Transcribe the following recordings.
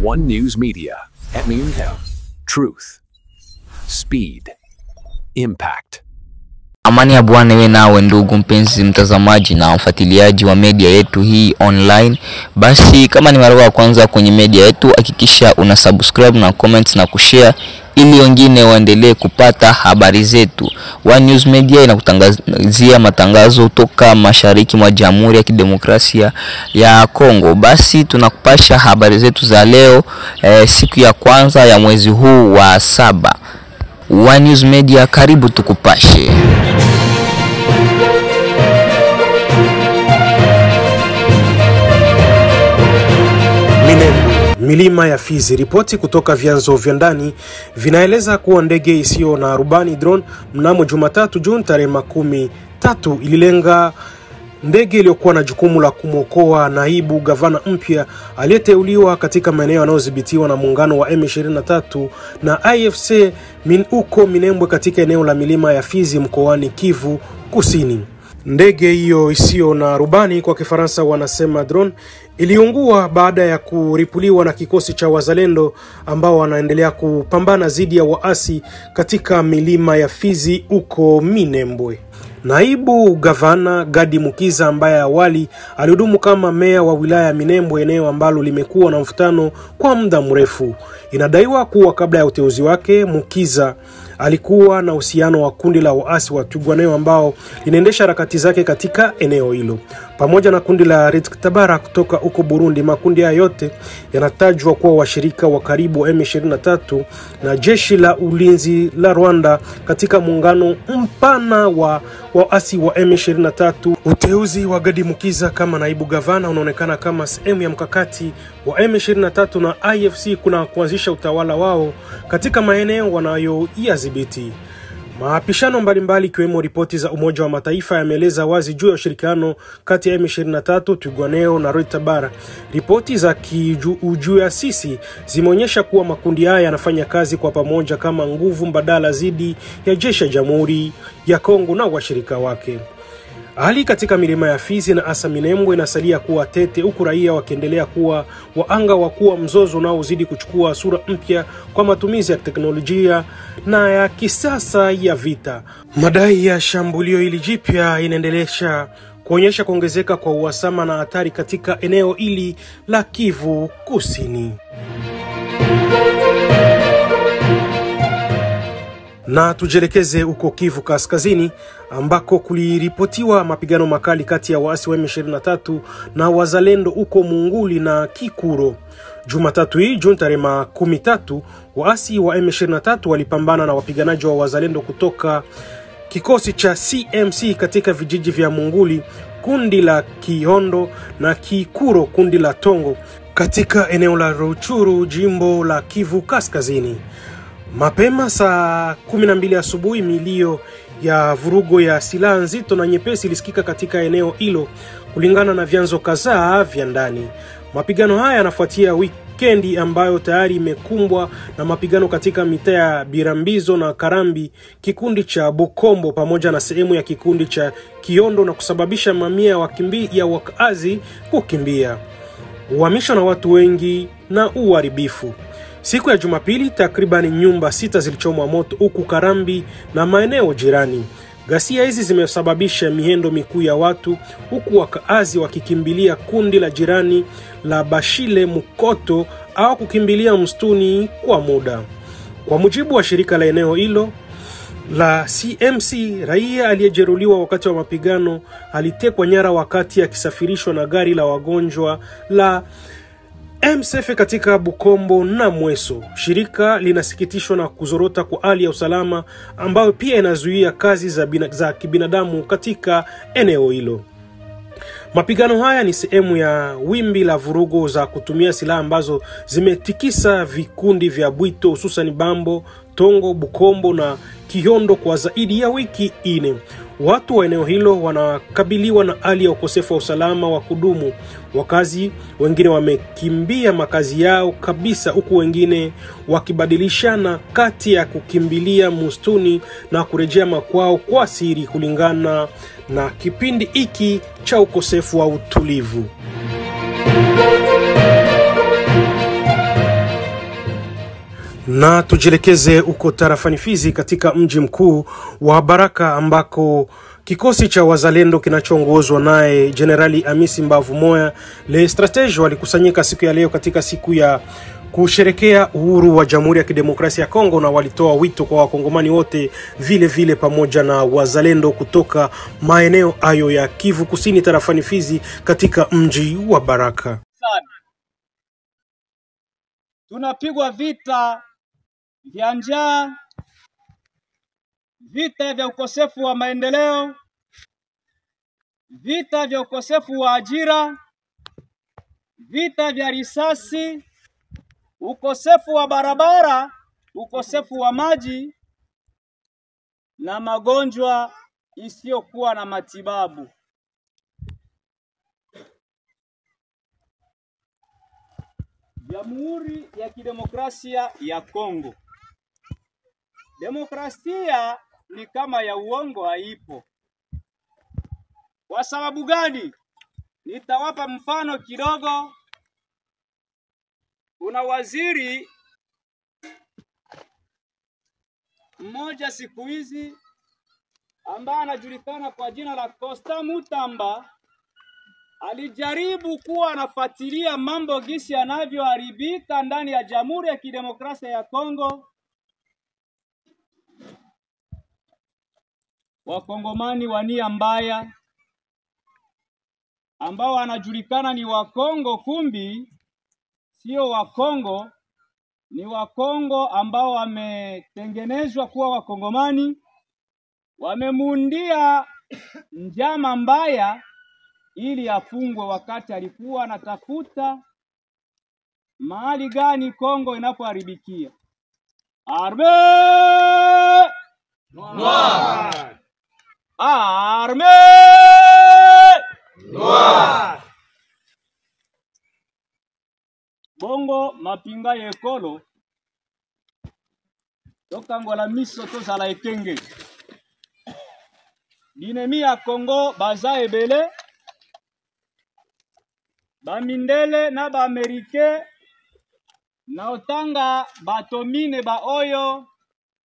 One News Media at Noontown. Truth, speed, impact. Amani ya Bwana iwe nawe ndugu mpenzi mtazamaji na mfuatiliaji wa media yetu hii online. Basi kama ni mara ya kwanza kwenye media yetu, hakikisha una subscribe na comment na kushare ili wengine waendelee kupata habari zetu. One News Media inakutangazia matangazo kutoka mashariki mwa Jamhuri ya Kidemokrasia ya Kongo. Basi tunakupasha habari zetu za leo, siku ya kwanza ya mwezi huu wa 7. One News Media, karibu tukupashe. Milima ya Fizi. Ripoti kutoka vyanzo vya ndani vinaeleza kuwa ndege isiyo na rubani drone mnamo Jumatatu Juni tarehe 13 ililenga ndege iliyokuwa na jukumu la kumwokoa naibu gavana mpya aliyeteuliwa katika maeneo yanayodhibitiwa na muungano wa M23 na AFC huko Minembwe katika eneo la milima ya Fizi mkoani Kivu Kusini. Ndege hiyo isiyo na rubani, kwa Kifaransa wanasema drone, iliungua baada ya kuripuliwa na kikosi cha wazalendo ambao wanaendelea kupambana dhidi ya waasi katika milima ya Fizi huko Minembwe. Naibu gavana Gadi Mukiza, ambaye awali alihudumu kama meya wa wilaya ya Minembwe, eneo ambalo limekuwa na mvutano kwa muda mrefu, inadaiwa kuwa kabla ya uteuzi wake Mukiza alikuwa na uhusiano wa kundi la waasi wa Twirwaneho ambao linaendesha harakati zake katika eneo hilo pamoja na kundi la Red Tabara kutoka huko Burundi. Makundi haya yote yanatajwa kuwa washirika wa karibu M23 na jeshi la ulinzi la Rwanda katika muungano mpana wa waasi wa M23. Uteuzi wa Gadi Mukiza kama naibu gavana unaonekana kama sehemu ya mkakati wa M23 na AFC kuna kuanzisha utawala wao katika maeneo wanayoyadhibiti. Maapishano mbalimbali ikiwemo ripoti za Umoja wa Mataifa yameeleza wazi juu ya ushirikiano kati ya M23, Twirwaneho na Red Tabara. Ripoti za kijasusi zimeonyesha kuwa makundi haya yanafanya kazi kwa pamoja kama nguvu mbadala dhidi ya jeshi la Jamhuri ya Kongo na washirika wake. Hali katika milima ya Fizi na hasa Minembwe inasalia kuwa tete, huku raia wakiendelea kuwa waanga wa kuwa mzozo na uzidi kuchukua sura mpya kwa matumizi ya teknolojia na ya kisasa ya vita. Madai ya shambulio hili jipya inaendelea kuonyesha kuongezeka kwa uhasama na hatari katika eneo hili la Kivu Kusini. Na tujelekeze huko Kivu Kaskazini ambako kuliripotiwa mapigano makali kati ya waasi wa M23 na wazalendo huko Munguli na Kikuro. Jumatatu hii Juni tarehe 13, waasi wa M23 walipambana na wapiganaji wa wazalendo kutoka kikosi cha CMC katika vijiji vya Munguli, kundi la Kiondo, na Kikuro, kundi la Tongo, katika eneo la Ruchuru, jimbo la Kivu Kaskazini. Mapema saa 12 asubuhi milio ya vurugo ya silaha nzito na nyepesi ilisikika katika eneo hilo kulingana na vyanzo kadhaa vya ndani. Mapigano haya yanafuatia wikendi ambayo tayari imekumbwa na mapigano katika mitaa ya Birambizo na Karambi, kikundi cha Bukombo pamoja na sehemu ya kikundi cha Kiondo, na kusababisha mamia ya wakazi kukimbia, uhamisho na watu wengi na uharibifu. Siku ya Jumapili takriban nyumba 6 zilichomwa moto huku Karambi na maeneo jirani. Ghasia hizi zimesababisha mihendo mikuu ya watu, huku wakaazi wakikimbilia kundi la jirani la Bashile Mukoto au kukimbilia msituni kwa muda. Kwa mujibu wa shirika la eneo hilo la CMC, raia aliyejeruhiwa wakati wa mapigano alitekwa nyara wakati akisafirishwa na gari la wagonjwa la MSF katika Bukombo na Mweso. Shirika linasikitishwa na kuzorota kwa hali ya usalama ambayo pia inazuia kazi za kibinadamu katika eneo hilo. Mapigano haya ni sehemu ya wimbi la vurugo za kutumia silaha ambazo zimetikisa vikundi vya Bwito, hususan Bambo, Tongo, Bukombo na Kiondo kwa zaidi ya wiki 4. Watu wa eneo hilo wanakabiliwa na hali ya ukosefu wa usalama wa kudumu. Wakazi wengine wamekimbia makazi yao kabisa, huku wengine wakibadilishana kati ya kukimbilia msituni na kurejea makwao kwa siri, kulingana na kipindi hiki cha ukosefu wa utulivu. Na tujielekeze uko tarafani Fizi katika mji mkuu wa Baraka ambako kikosi cha wazalendo kinachoongozwa naye Generali Amisi Mbavu Moya le stratege walikusanyika siku ya leo katika siku ya kusherekea uhuru wa Jamhuri ya Kidemokrasia ya Kongo, na walitoa wito kwa wakongomani wote vile vile pamoja na wazalendo kutoka maeneo hayo ya Kivu Kusini tarafani Fizi katika mji wa Baraka. Tunapigwa vita vya njaa, vita vya ukosefu wa maendeleo, vita vya ukosefu wa ajira, vita vya risasi, ukosefu wa barabara, ukosefu wa maji na magonjwa isiyokuwa na matibabu. Jamhuri ya Kidemokrasia ya Kongo. Demokrasia ni kama ya uongo, haipo. Kwa sababu gani? Nitawapa mfano kidogo. Kuna waziri mmoja siku hizi ambaye anajulikana kwa jina la Costa Mutamba, alijaribu kuwa anafuatilia mambo gisi yanavyoharibika ndani ya Jamhuri ya Kidemokrasia ya Kongo. Wakongomani wa nia mbaya ambao wanajulikana ni Wakongo, kumbi sio Wakongo, ni Wakongo ambao wametengenezwa kuwa Wakongomani, wamemundia njama mbaya ili afungwe wakati alikuwa anatafuta mahali gani Kongo inapoharibikia. Armée noire! Armée noire! Bongo mapinga yekolo tokangola miso tozala ekenge. Binemi ya Kongo baza ebele, bamindele na ba Amerike na otanga batomine ba oyo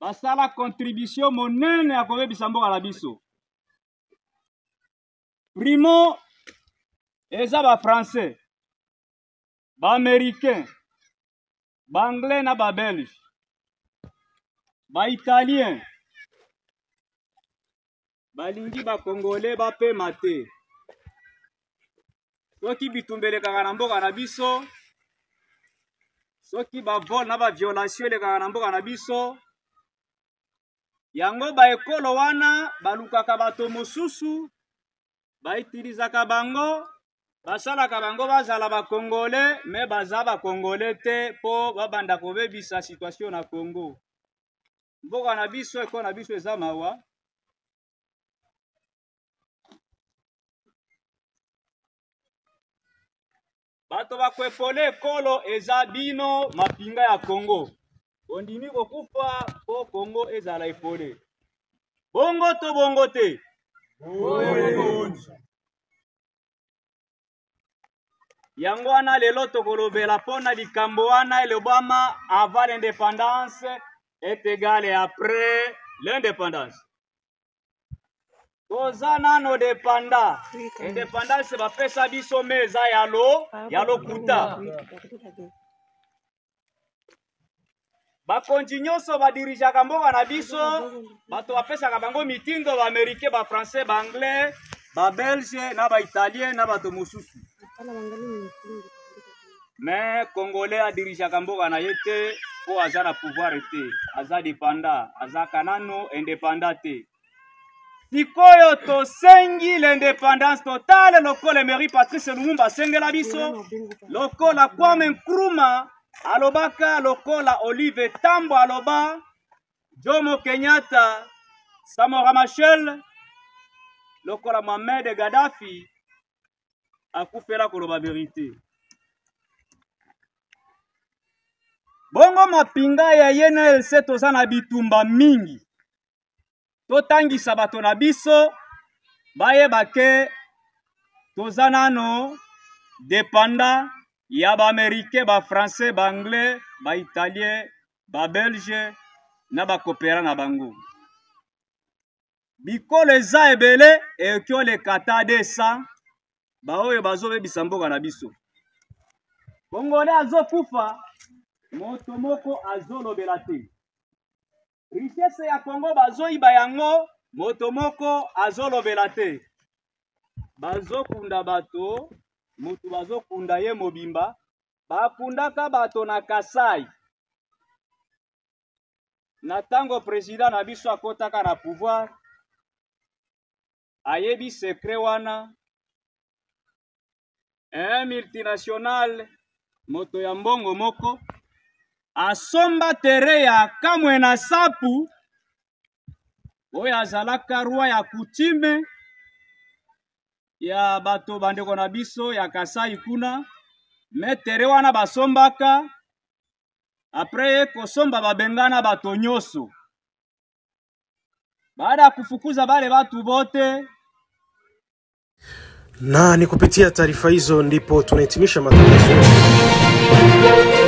basala contribution monene ya kobebisa mboka na biso. Primo eza ba français, ba américain, ba anglais na ba belge, ba italien, balingi ba congolais ba pe mate. Soki bitumbele kaka na mboka na biso, soki ba vol na ba violation le kaka na mboka na biso, yango ba ekolo wana balukaka bato mosusu baitilizaka bango, basalaka bango bazala ba congolais, me baza ba congolais te po babanda kobebisa situation na Congo. Mboka na biso eko na biso eza mawa. Bato bakwepole ekolo eza bino mapinga ya Congo. Ondimi kokufa po Congo ezala epole. Bongo to bongo te? Bongo. Yango wana lelo tokolobela pona likambo wana elobama avant l'indépendance est égal et après l'indépendance. Tozana no depanda. Indépendance bapesa biso meza yalo kuta. Bakonzi nyonso badirijaka mboka na biso, bato bapesaka bango mitindo, ba Amerike, ba Français, ba Anglais, ba Belge na ba Italien na bato mosusu. Mais Congolais adirijaka mboka na yete po aza na pouvoir te, aza dépendant, aza kanano indépendant te. Sikoyo tosengi l'indépendance totale lokola Emery Patrice Lumumba sengela biso, lokola Kwame Nkrumah alobaka, lokola Olive Tambo aloba, Jomo Kenyatta, Samora Machel, lokola Mohamed Gaddafi akufela koloba vérité. Bongo mapinga ya YNLC toza na bitumba mingi. Totangisa bato na biso bayeba ke toza nano dépendant ya ba Américain, ba Français, ba Anglais, ba Italien ba Belge na ba coopérant na bango. Bikolo eza ebele ekyo le kata 200 ba oyo bazobe bisamboka na biso. Kongole azokufa moto moko azolobela te. Richesse ya Kongo bazoyiba yango moto moko azolobela te. Bazokunda bato mutu bazokunda ye mobimba bakundaka bato na Kasai. Na tango président na biso akotaka na pouvoir ayebi secret wana un multinational moto ya mbongo moko asomba tere ya kamwe na sapu oyo azalaka roi ya kutime ya bato bandeko na biso ya Kasai kuna me tere wana basombaka après kosomba babengana bato nyoso baada kufukuza bale batu bote. Na ni kupitia taarifa hizo ndipo tunahitimisha matangazo yetu.